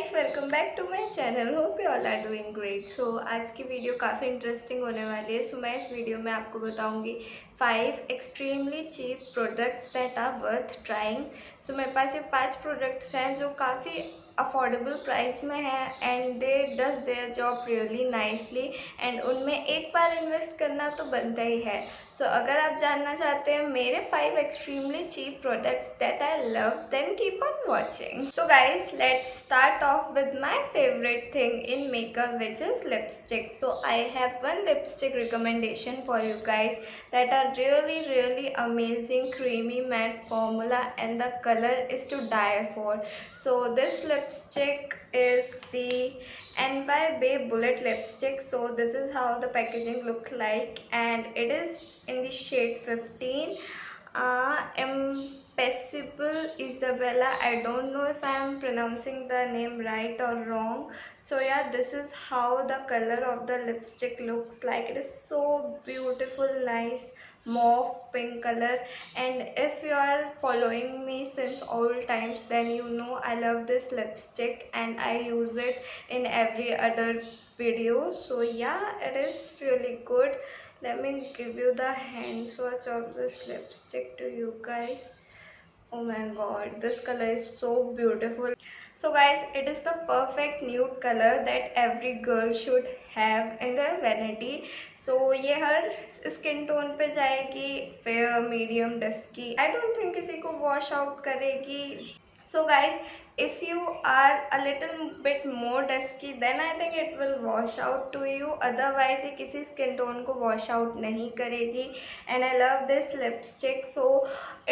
Guys, welcome back to my channel. Hope you all are doing great. So आज की video काफ़ी interesting होने वाली है। सो मैं इस वीडियो में आपको बताऊंगी 5 extremely cheap products that are worth trying. So मेरे पास ये 5 प्रोडक्ट्स हैं जो काफ़ी अफोर्डेबल प्राइस में है and they does their job really nicely and उनमें एक बार इन्वेस्ट करना तो बनता ही है। सो अगर आप जानना चाहते हैं मेरे 5 extremely cheap products that I love, then keep on watching. So guys, let's start off with my favorite thing in makeup, which is lipstick. So I have one lipstick recommendation for you guys that are really amazing, creamy matte formula and the color is to die for. So this lipstick is the NY Bay Bullet lipstick. So this is how the packaging look like and it is in the shade 15. Impossible Isabella. I don't know if I am pronouncing the name right or wrong. So yeah, this is how the color of the lipstick looks like. It is so beautiful, nice mauve pink color, and if you are following me since old times, then you know I love this lipstick and I use it in every other video. So yeah, it is really good. Let me give you the hand swatch of this lipstick to you guys. Oh my god, this color is so beautiful. So guys, it is the perfect nude color that every girl should have in their vanity. So ये हर skin tone पे जाएगी, fair, medium, dusky. I don't think किसी को wash out करेगी. So guys, if you are a little bit more dusky, then I think it will wash out to you. Otherwise ये किसी skin tone को wash out नहीं करेगी. And I love this lipstick. So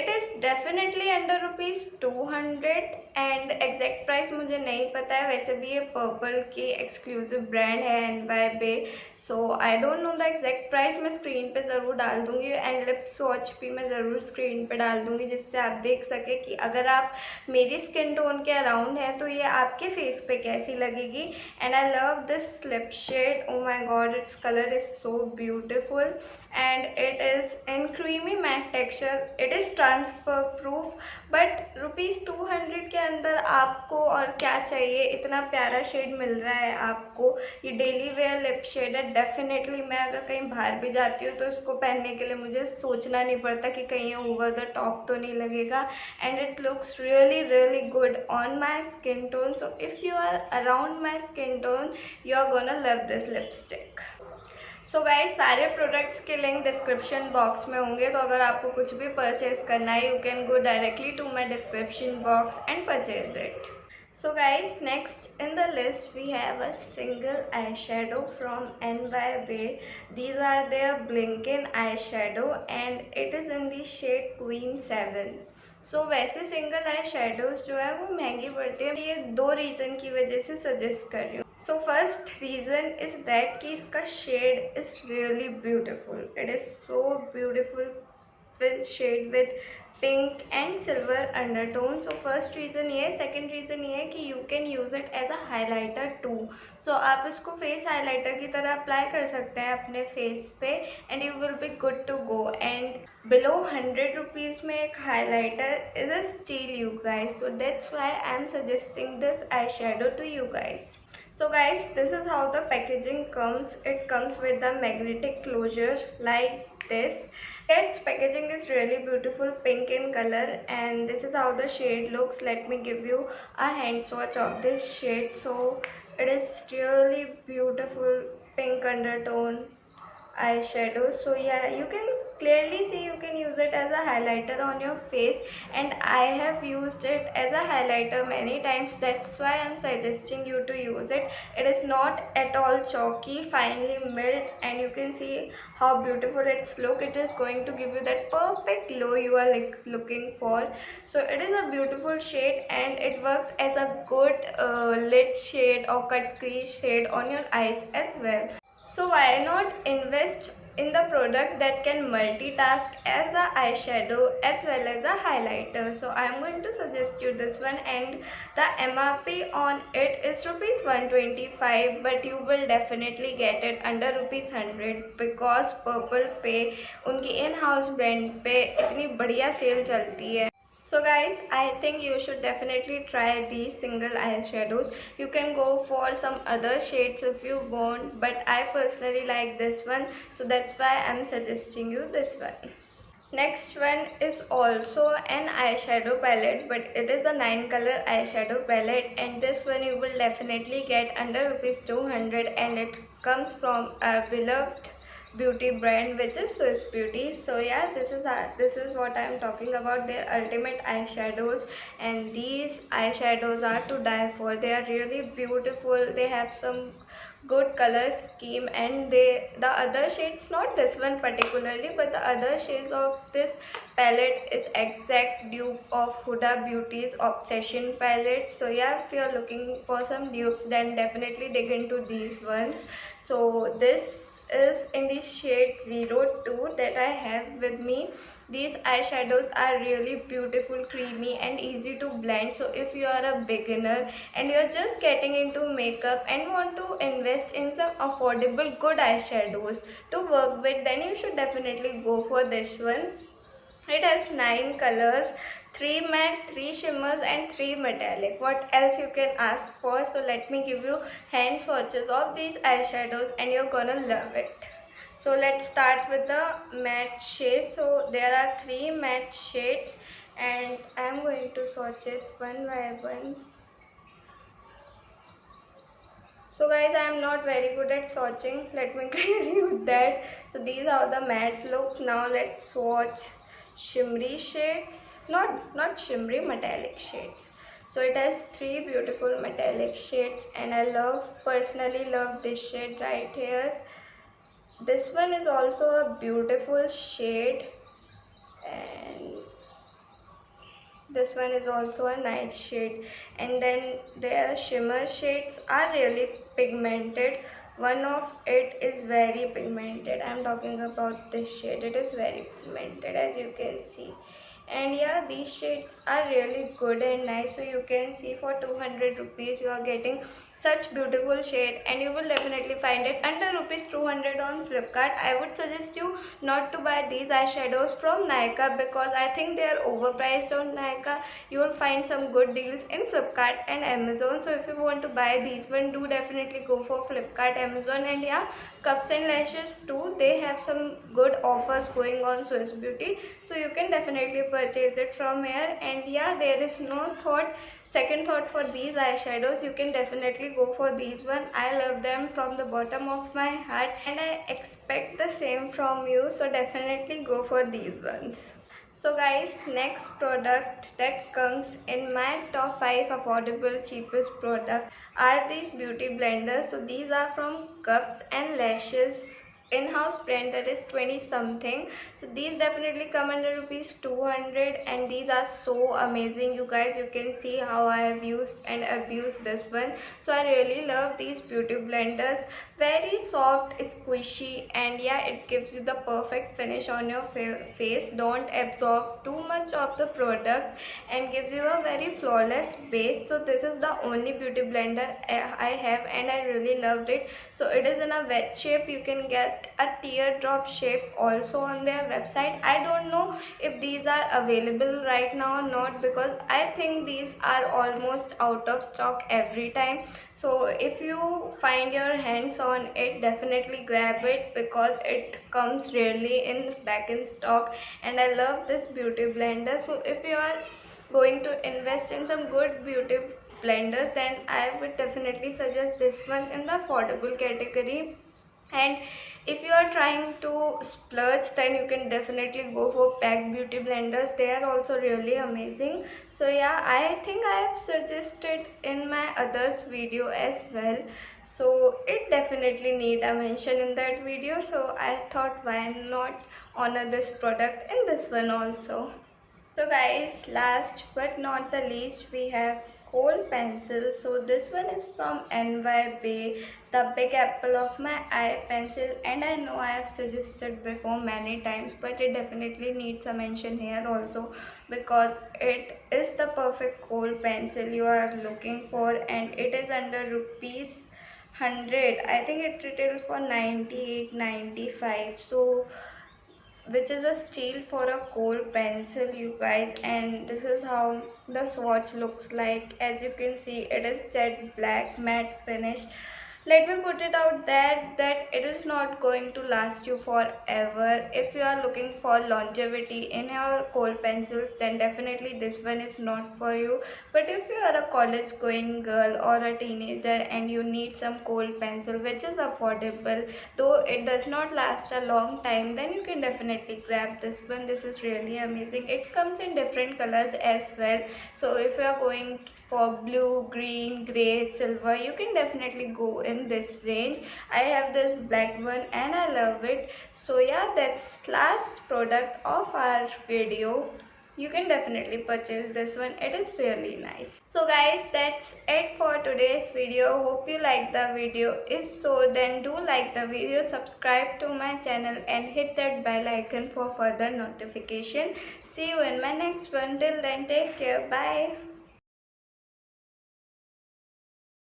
it is definitely under ₹200 and exact price मुझे नहीं पता है. वैसे भी ये पर्पल की एक्सक्लूसिव ब्रांड है NY Bay. So I don't know the exact price. मैं स्क्रीन पे ज़रूर डाल दूँगी एंड लिप स्वॉच भी मैं ज़रूर स्क्रीन पे डाल दूँगी जिससे आप देख सके कि अगर आप मेरी स्किन टोन के अराउंड है तो ये आपके फेस पे कैसी लगेगी. And I love this lip shade. Oh my god, it's colour is so beautiful and it is in creamy matte texture. It is transfer proof. But ₹200 के अंदर आपको और क्या चाहिए. इतना प्यारा शेड मिल रहा है आपको. ये डेली वेयर लिप शेड है. डेफिनेटली मैं अगर कहीं बाहर भी जाती हूँ तो इसको पहनने के लिए मुझे सोचना नहीं पड़ता कि कहीं ओवर द टॉप तो नहीं लगेगा. And it looks really good on my skin tone. So if you are around my skin tone, you are gonna love this lipstick. So guys, सारे प्रोडक्ट्स के लिंक डिस्क्रिप्शन बॉक्स में होंगे. तो अगर आपको कुछ भी परचेज करना है, you can go directly to my description box and purchase it. So guys, next in the list we have a single eyeshadow from NY Bay. These are their blinkin eyeshadow and it is in the shade Queen 7. So वैसे single eye shadows जो है वो महंगी पड़ती है. ये 2 reason की वजह से सजेस्ट कर रही हूँ. So first reason is that कि इसका shade is really beautiful. It is so beautiful shade with pink and silver undertone. So first reason ये है. सेकेंड रीज़न ये है कि you can use it as a highlighter too. So आप इसको face highlighter की तरह अप्लाई कर सकते हैं अपने फेस पे and you will be good to go. And below ₹100 में एक highlighter is a steal you guys. So that's why I am suggesting this eye shadow to you guys. So guys, this is how the packaging comes. It comes with the magnetic closure like this. Its packaging is really beautiful, pink in color, and this is how the shade looks. Let me give you a hand swatch of this shade. So it is really beautiful pink undertone eyeshadow. So yeah, you can clearly see you can use it as a highlighter on your face and I have used it as a highlighter many times. That's why I'm suggesting you to use it. It is not at all chalky, finely milled, and you can see how beautiful its look. It is going to give you that perfect glow you are looking for. So it is a beautiful shade and it works as a good lid shade or cut crease shade on your eyes as well. So why not invest in the product that can multitask as the eyeshadow as well as a highlighter. So I am going to suggest you this one and the MRP on it is ₹125 but you will definitely get it under ₹100 because Purple पे उनकी in-house brand पे इतनी बढ़िया cell चलती है. So guys, I think you should definitely try these single eyeshadows. You can go for some other shades if you want, but I personally like this one, so that's why I'm suggesting you this one. Next one is also an eyeshadow palette, but it is a 9 color eyeshadow palette, and this one you will definitely get under rupees 200, and it comes from our beloved beauty brand, which is Swiss Beauty. So yeah, this is what I am talking about, their ultimate eyeshadows, and these eyeshadows are to die for. They are really beautiful. They have some good color scheme, and the other shades, not this one particularly, but the other shades of this palette is exact dupe of Huda Beauty's Obsession palette. So yeah, if you're looking for some dupes, then definitely dig into these ones. So this is in the shade 02 that I have with me. These eyeshadows are really beautiful, creamy and easy to blend. So if you are a beginner and you're just getting into makeup and want to invest in some affordable good eyeshadows to work with, then you should definitely go for this one. It has 9 colors, 3 matte, 3 shimmers and 3 metallic. What else you can ask for? So let me give you hand swatches of these eyeshadows and you're gonna love it. So let's start with the matte shades. So there are 3 matte shades and I'm going to swatch it one by one. So guys, I am not very good at swatching. Let me clear you that. So these are the matte look. Now let's swatch shimmery shades. Not shimmery, metallic shades. So it has 3 beautiful metallic shades, and I personally love this shade right here. This one is also a beautiful shade, and this one is also a nice shade. And then their shimmer shades are really pigmented. One of it is very pigmented. I'm talking about this shade. It is very pigmented, as you can see. And yeah, these shades are really good and nice. So you can see for 200 rupees you are getting such beautiful shade, and you will definitely find it under rupees 200 on Flipkart. I would suggest you not to buy these eyeshadows from Nykaa, because I think they are overpriced on Nykaa. You will find some good deals in Flipkart and Amazon. So if you want to buy these one, do definitely go for Flipkart, Amazon. And yeah, cuffs and lashes too, they have some good offers going on Swiss Beauty, so you can definitely purchase it from here. And yeah, there is no second thought for these eyeshadows. You can definitely go for these one. I love them from the bottom of my heart, and I expect the same from you, so definitely go for these ones. So guys, next product that comes in my top 5 affordable cheapest product are these beauty blenders. So these are from Cuffs and Lashes in-house brand, that is 20 something. So these definitely come under rupees 200, and these are so amazing. You guys, you can see how I have used and abused this one. So I really love these beauty blenders. Very soft, squishy, and yeah, it gives you the perfect finish on your face. Don't absorb too much of the product and gives you a very flawless base. So this is the only beauty blender I have, and I really loved it. So it is in a wedge shape. You can get a teardrop shape also on their website. I don't know if these are available right now or not, because I think these are almost out of stock every time. So if you find your hands on it, definitely grab it, because it comes really back in stock. And I love this beauty blender. So if you are going to invest in some good beauty blenders, then I would definitely suggest this one in the affordable category. And if you are trying to splurge, then you can definitely go for pack beauty blenders. They are also really amazing. So yeah, I think I have suggested in my others video as well, so it definitely need a mention in that video. So I thought, why not honor this product in this one also. So guys, last but not the least, we have Khol pencil. So this one is from NY Bay, the big apple of my eye pencil, and I know I have suggested before many times, but it definitely needs a mention here also, because it is the perfect Khol pencil you are looking for, and it is under rupees 100. I think it retails for 98.95. So which is a steel for a kohl pencil, you guys. And this is how the swatch looks like. As you can see, it is jet black matte finish. Let me put it out that it is not going to last you forever. If you are looking for longevity in your kohl pencils, then definitely this one is not for you. But if you are a college going girl or a teenager and you need some kohl pencil which is affordable, though it does not last a long time, then you can definitely grab this one. This is really amazing. It comes in different colors as well. So if you are going for blue, green, gray, silver, you can definitely go in this range. I have this black one and I love it. So yeah, that's last product of our video. You can definitely purchase this one. It is really nice. So guys, that's it for today's video. Hope you like the video. If so, then do like the video, subscribe to my channel and hit that bell icon for further notification. See you in my next one. Till then, take care. Bye.